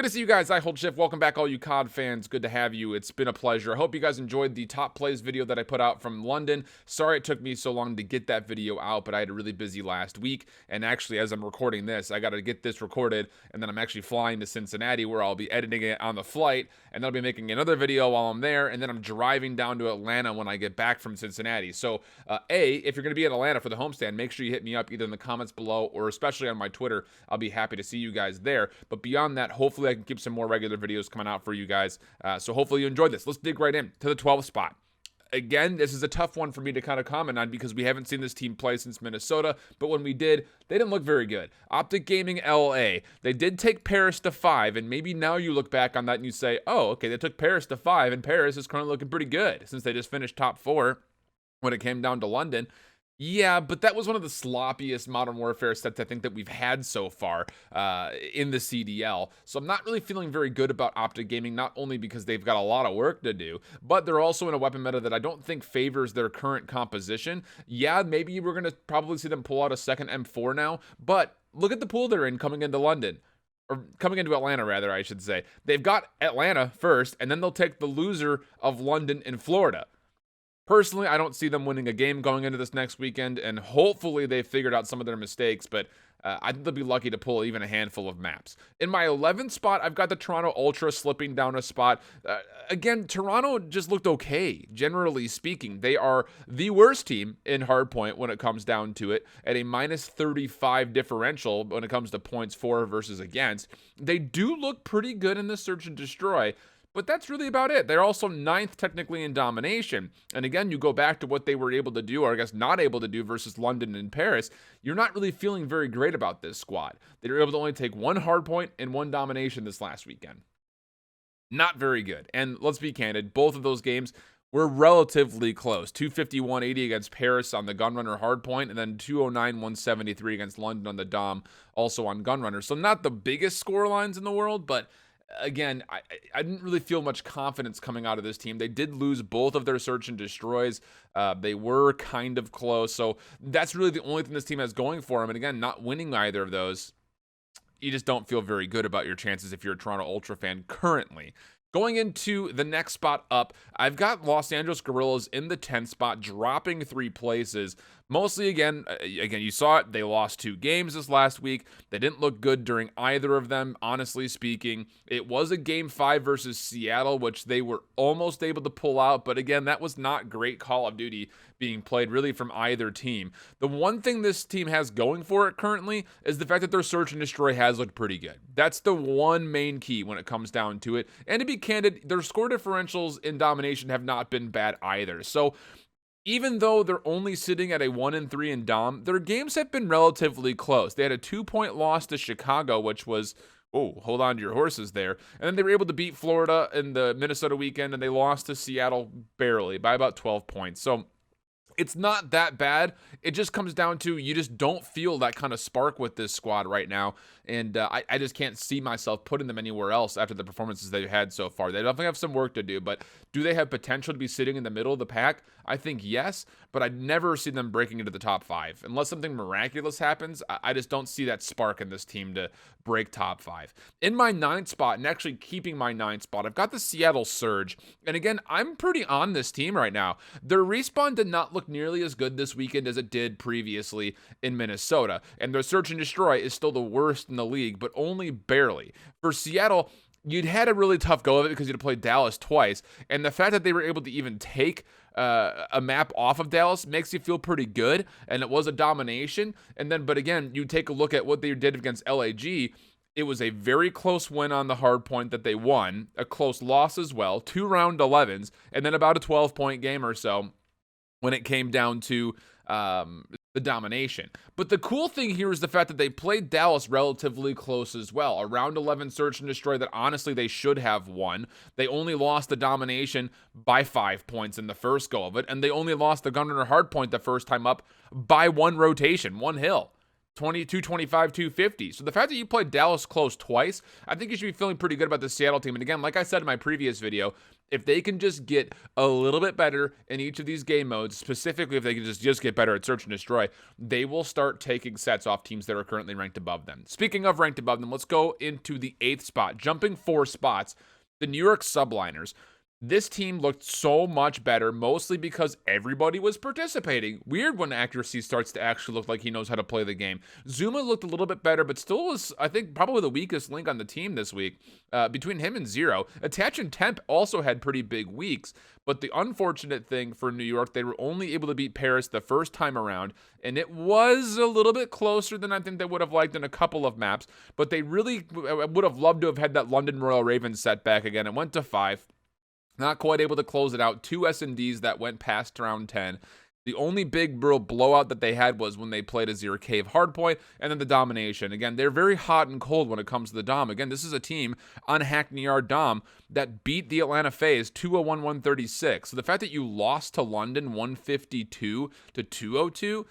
Good to see you guys. IHOLDSHIFT. Welcome back, all you COD fans. Good to have you. It's been a pleasure. I hope you guys enjoyed the top plays video that I put out from London. Sorry it took me so long to get that video out, but I had a really busy last week. And actually, as I'm recording this, I got to get this recorded, and then I'm actually flying to Cincinnati, where I'll be editing it on the flight, and then I'll be making another video while I'm there, and then I'm driving down to Atlanta when I get back from Cincinnati. So, if you're going to be in Atlanta for the homestand, make sure you hit me up either in the comments below or especially on my Twitter. I'll be happy to see you guys there. But beyond that, hopefully I can keep some more regular videos coming out for you guys. So hopefully you enjoyed this. Let's dig right in to the 12th spot. Again, this is a tough one for me to kind of comment on because we haven't seen this team play since Minnesota, but when we did, they didn't look very good. Optic Gaming LA, they did take Paris to 5, and maybe now you look back on that and you say, oh, okay, they took Paris to 5, and Paris is currently looking pretty good since they just finished top 4 when it came down to London. Yeah, but that was one of the sloppiest Modern Warfare sets I think that we've had so far in the CDL. So I'm not really feeling very good about Optic Gaming, not only because they've got a lot of work to do, but they're also in a weapon meta that I don't think favors their current composition. Yeah, maybe we're going to probably see them pull out a second M4 now, but look at the pool they're in coming into London. Or coming into Atlanta, rather, I should say. They've got Atlanta first, and then they'll take the loser of London and Florida. Personally, I don't see them winning a game going into this next weekend, and hopefully they've figured out some of their mistakes, but I think they'll be lucky to pull even a handful of maps. In my 11th spot, I've got the Toronto Ultra slipping down a spot. Again, Toronto just looked okay, generally speaking. They are the worst team in hardpoint when it comes down to it, at a minus 35 differential when it comes to points for versus against. They do look pretty good in the search and destroy, but that's really about it. They're also 9th technically in domination. And again, you go back to what they were able to do, or I guess not able to do versus London and Paris. You're not really feeling very great about this squad. They were able to only take 1 hard point and 1 domination this last weekend. Not very good. And let's be candid, both of those games were relatively close. 250-180 against Paris on the Gunrunner hardpoint, and then 209-173 against London on the Dom, also on Gunrunner. So not the biggest score lines in the world, but again, I didn't really feel much confidence coming out of this team. They did lose both of their search and destroys. They were kind of close. So that's really the only thing this team has going for them. And again, not winning either of those, you just don't feel very good about your chances if you're a Toronto Ultra fan currently. Going into the next spot up, I've got Los Angeles Guerrillas in the 10th spot, dropping 3 places. Mostly, again, you saw it. They lost 2 games this last week. They didn't look good during either of them, honestly speaking. It was a Game 5 versus Seattle, which they were almost able to pull out. But again, that was not great Call of Duty being played really from either team. The one thing this team has going for it currently is the fact that their search and destroy has looked pretty good. That's the one main key when it comes down to it. And to be candid, their score differentials in domination have not been bad either. So even though they're only sitting at a 1-3 in Dom, their games have been relatively close. They had a 2-point loss to Chicago, which was, oh, hold on to your horses there. And then they were able to beat Florida in the Minnesota weekend, and they lost to Seattle barely by about 12 points. So it's not that bad. It just comes down to you just don't feel that kind of spark with this squad right now. And I just can't see myself putting them anywhere else after the performances they've had so far. They definitely have some work to do, but do they have potential to be sitting in the middle of the pack? I think yes, but I'd never see them breaking into the top 5. Unless something miraculous happens, I just don't see that spark in this team to break top 5. In my 9th spot, and actually keeping my 9th spot, I've got the Seattle Surge. And again, I'm pretty on this team right now. Their respawn did not look nearly as good this weekend as it did previously in Minnesota. And their search and destroy is still the worst in the league, but only barely. For Seattle, you'd had a really tough go of it because you'd played Dallas twice, and the fact that they were able to even take a map off of Dallas makes you feel pretty good, and it was a domination. And then, but again, you take a look at what they did against LAG. It was a very close win on the hard point that they won, a close loss as well, 2 round 11s, and then about a 12-point game or so when it came down to the domination. But the cool thing here is the fact that they played Dallas relatively close as well. A round 11 search and destroy that honestly they should have won. They only lost the domination by 5 points in the first go of it, and they only lost the Gunrunner hardpoint the first time up by 1 rotation, 1 hill. 225, 250. So the fact that you played Dallas close twice, I think you should be feeling pretty good about the Seattle team. And again, like I said in my previous video, if they can just get a little bit better in each of these game modes, specifically if they can just get better at search and destroy, they will start taking sets off teams that are currently ranked above them. Speaking of ranked above them, let's go into the 8th spot. Jumping 4 spots, the New York Subliners. This team looked so much better, mostly because everybody was participating. Weird when accuracy starts to actually look like he knows how to play the game. Zuma looked a little bit better, but still was, I think, probably the weakest link on the team this week. Between him and Zero, Attach and Temp also had pretty big weeks, but the unfortunate thing for New York, they were only able to beat Paris the first time around, and it was a little bit closer than I think they would have liked in a couple of maps, but they really would have loved to have had that London Royal Ravens setback again. It went to 5. Not quite able to close it out. 2 S&Ds that went past round 10. The only big real blowout that they had was when they played Azir Cave Hardpoint, and then the Domination. Again, they're very hot and cold when it comes to the Dom. Again, this is a team on Hackney Yard Dom that beat the Atlanta FaZe 201-136. So the fact that you lost to London 152 to 202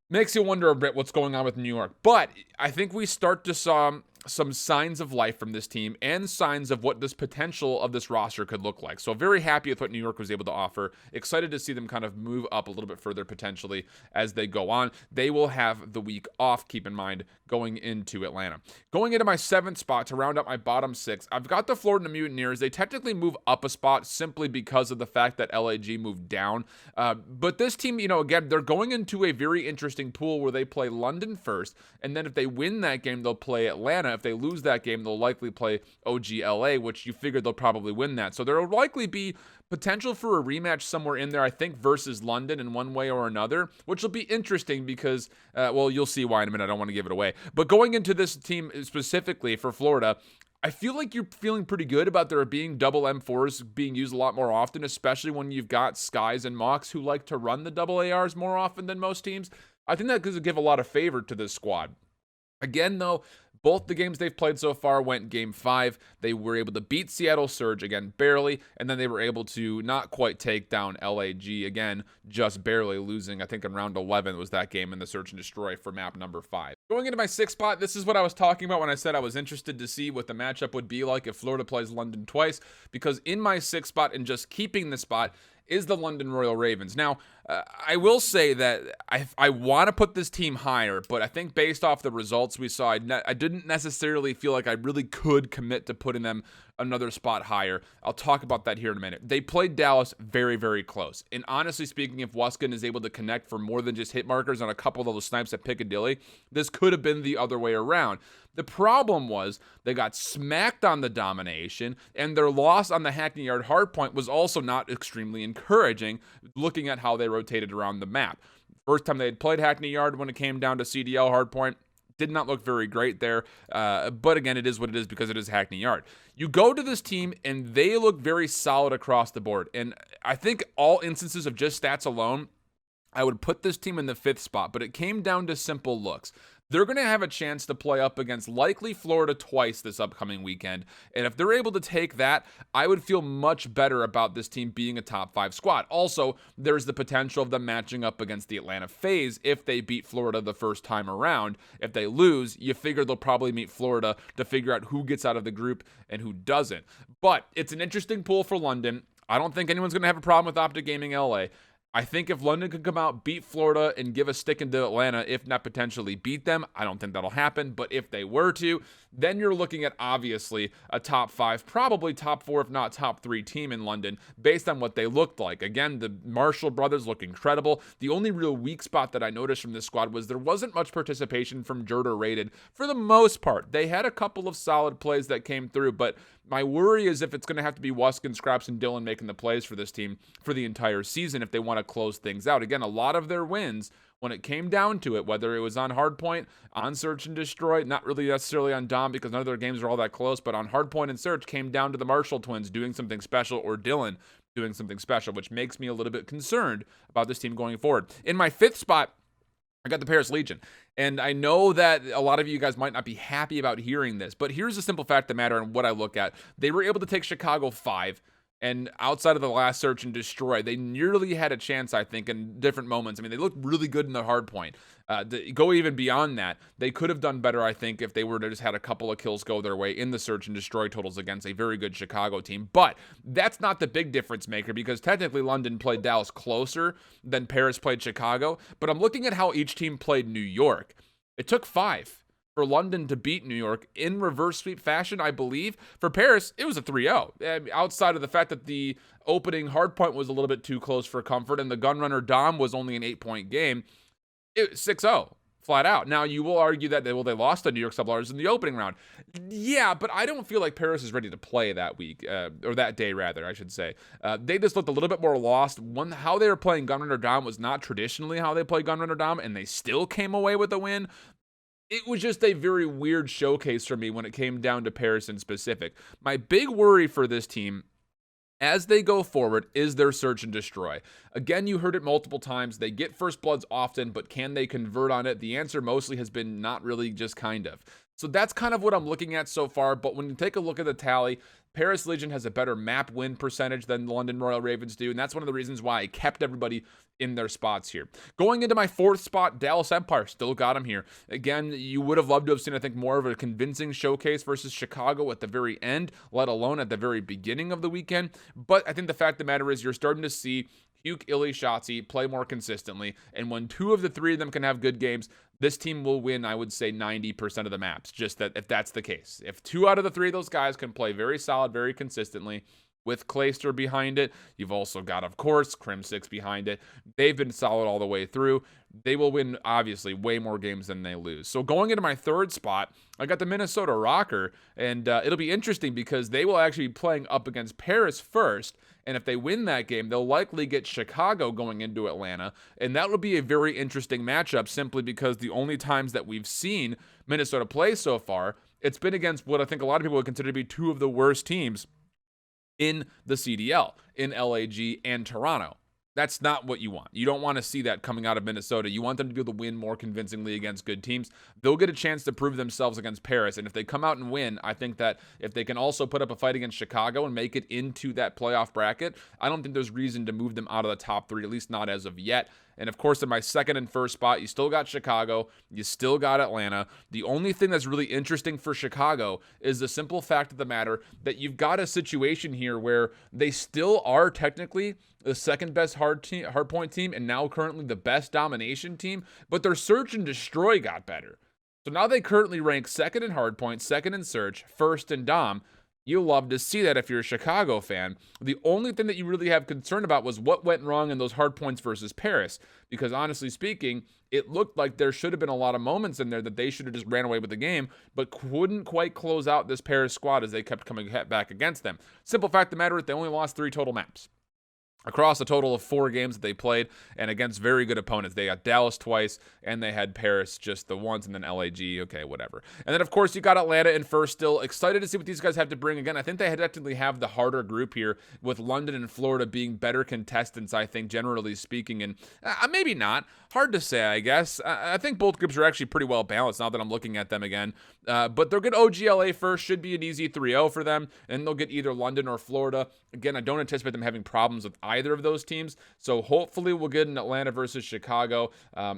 makes you wonder a bit what's going on with New York. But I think we start to saw some signs of life from this team and signs of what this potential of this roster could look like. So very happy with what New York was able to offer. Excited to see them kind of move up a little bit further potentially as they go on. They will have the week off, keep in mind, going into Atlanta. Going into my 7th spot to round out my bottom 6, I've got the Florida Mutineers. They technically move up a spot simply because of the fact that LAG moved down. But this team, again, they're going into a very interesting pool where they play London first, and then if they win that game, they'll play Atlanta. If they lose that game, they'll likely play OGLA, which you figure they'll probably win that. So there will likely be potential for a rematch somewhere in there, I think, versus London in one way or another, which will be interesting because, well, you'll see why in a minute. I don't want to give it away. But going into this team specifically for Florida, I feel like you're feeling pretty good about there being double M4s being used a lot more often, especially when you've got Skies and Mox who like to run the double ARs more often than most teams. I think that could give a lot of favor to this squad. Again, though, both the games they've played so far went game 5. They were able to beat Seattle Surge, again, barely, and then they were able to not quite take down LAG, again, just barely losing. I think in round 11 was that game in the Search and Destroy for map number 5. Going into my 6th spot, this is what I was talking about when I said I was interested to see what the matchup would be like if Florida plays London twice, because in my 6th spot and just keeping the spot is the London Royal Ravens. Now, I will say that I want to put this team higher, but I think based off the results we saw, I didn't necessarily feel like I really could commit to putting them another spot higher. I'll talk about that here in a minute. They played Dallas very, very close. And honestly speaking, if Wuskin is able to connect for more than just hit markers on a couple of those snipes at Piccadilly, this could have been the other way around. The problem was they got smacked on the Domination, and their loss on the Hackney Yard Hardpoint was also not extremely encouraging, looking at how they rotated around the map. First time they had played Hackney Yard when it came down to CDL Hardpoint, did not look very great there, but again, it is what it is because it is Hackney Yard. You go to this team, and they look very solid across the board, and I think all instances of just stats alone, I would put this team in the 5th spot, but it came down to simple looks. They're going to have a chance to play up against likely Florida twice this upcoming weekend. And if they're able to take that, I would feel much better about this team being a top 5 squad. Also, there's the potential of them matching up against the Atlanta FaZe if they beat Florida the first time around. If they lose, you figure they'll probably meet Florida to figure out who gets out of the group and who doesn't. But it's an interesting pool for London. I don't think anyone's going to have a problem with Optic Gaming LA. I think if London could come out, beat Florida, and give a stick into Atlanta, if not potentially beat them, I don't think that'll happen. But if they were to, then you're looking at obviously a top 5, probably top 4, if not top 3 team in London based on what they looked like. Again, the Marshall brothers look incredible. The only real weak spot that I noticed from this squad was there wasn't much participation from Jurder Rated for the most part. They had a couple of solid plays that came through, but my worry is if it's going to have to be Wuskin, Scraps, and Dylan making the plays for this team for the entire season if they want to close things out. Again, a lot of their wins, when it came down to it, whether it was on Hardpoint, on Search and Destroy, not really necessarily on Dom because none of their games are all that close, but on Hardpoint and Search came down to the Marshall twins doing something special or Dylan doing something special, which makes me a little bit concerned about this team going forward. In my 5th spot, I got the Paris Legion. And I know that a lot of you guys might not be happy about hearing this, but here's the simple fact of the matter and what I look at. They were able to take Chicago 5. And outside of the last search and destroy, they nearly had a chance, I think, in different moments. I mean, they looked really good in the hard point. To go even beyond that, they could have done better, I think, if they were to just had a couple of kills go their way in the search and destroy totals against a very good Chicago team. But that's not the big difference maker, because technically London played Dallas closer than Paris played Chicago. But I'm looking at how each team played New York. It took 5 for London to beat New York in reverse sweep fashion, I believe. For Paris, it was a 3-0. Outside of the fact that the opening hardpoint was a little bit too close for comfort and the Gunrunner Dom was only an 8-point game, it was 6-0. Flat out. Now, you will argue that they lost to New York Subliners in the opening round. Yeah, but I don't feel like Paris is ready to play that week, or that day, rather, I should say. They just looked a little bit more lost. How they were playing Gunrunner Dom was not traditionally how they play Gunrunner Dom, and they still came away with a win. It was just a very weird showcase for me when it came down to Paris in specific. My big worry for this team as they go forward is their search and destroy. Again, you heard it multiple times. They get first bloods often, but can they convert on it? The answer mostly has been not really, just kind of. So that's kind of what I'm looking at so far. But when you take a look at the tally, Paris Legion has a better map win percentage than the London Royal Ravens do, and that's one of the reasons why I kept everybody in their spots here. Going into my 4th spot, Dallas Empire, still got him here. Again, you would have loved to have seen, I think, more of a convincing showcase versus Chicago at the very end, let alone at the very beginning of the weekend. But I think the fact of the matter is you're starting to see Hugh, Illy, Shotzi play more consistently, and when 2 of the 3 of them can have good games, this team will win, I would say, 90% of the maps, just that if that's the case. If 2 out of the 3 of those guys can play very solid, very consistently, with Clayster behind it, you've also got, of course, Crim6 behind it. They've been solid all the way through. They will win, obviously, way more games than they lose. So going into my 3rd spot, I got the Minnesota Rocker, and it'll be interesting because they will actually be playing up against Paris first, and if they win that game, they'll likely get Chicago going into Atlanta, and that will be a very interesting matchup simply because the only times that we've seen Minnesota play so far, it's been against what I think a lot of people would consider to be 2 of the worst teams in the CDL, in LAG and Toronto. That's not what you want. You don't want to see that coming out of Minnesota. You want them to be able to win more convincingly against good teams. They'll get a chance to prove themselves against Paris, and if they come out and win, I think that if they can also put up a fight against Chicago and make it into that playoff bracket, I don't think there's reason to move them out of the top 3, at least not as of yet. And of course, in my 2nd and 1st spot, you still got Chicago. You still got Atlanta. The only thing that's really interesting for Chicago is the simple fact of the matter that you've got a situation here where they still are technically the 2nd best hardpoint team and now currently the best domination team, but their search and destroy got better. So now they currently rank 2nd in hardpoint, 2nd in search, 1st in dom. You'll love to see that if you're a Chicago fan. The only thing that you really have concern about was what went wrong in those hard points versus Paris. Because honestly speaking, it looked like there should have been a lot of moments in there that they should have just ran away with the game, but couldn't quite close out this Paris squad as they kept coming back against them. Simple fact of the matter is they only lost 3 total maps across a total of 4 games that they played, and against very good opponents. They got Dallas twice, and they had Paris just the once, and then LAG, okay, whatever. And then, of course, you got Atlanta in first still. Excited to see what these guys have to bring. Again, I think they definitely have the harder group here, with London and Florida being better contestants, I think, generally speaking, and maybe not. Hard to say, I guess. I think both groups are actually pretty well balanced now that I'm looking at them again. But they'll get OGLA first, should be an easy 3-0 for them, and they'll get either London or Florida. Again, I don't anticipate them having problems with either of those teams, so hopefully we'll get an Atlanta versus Chicago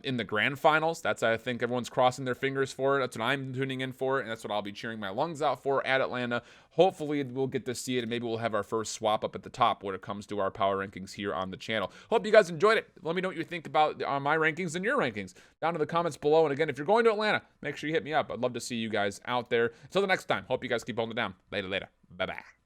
in the grand finals. That's, I think, everyone's crossing their fingers for. That's what I'm tuning in for, and that's what I'll be cheering my lungs out for at Atlanta. Hopefully we'll get to see it, and maybe we'll have our first swap up at the top when it comes to our power rankings here on the channel. Hope you guys enjoyed it. Let me know what you think about my rankings and your rankings down in the comments below. And again, if you're going to Atlanta, make sure you hit me up. I'd love to see you guys out there. Until the next time, hope you guys keep holding it down. Later. Bye-bye.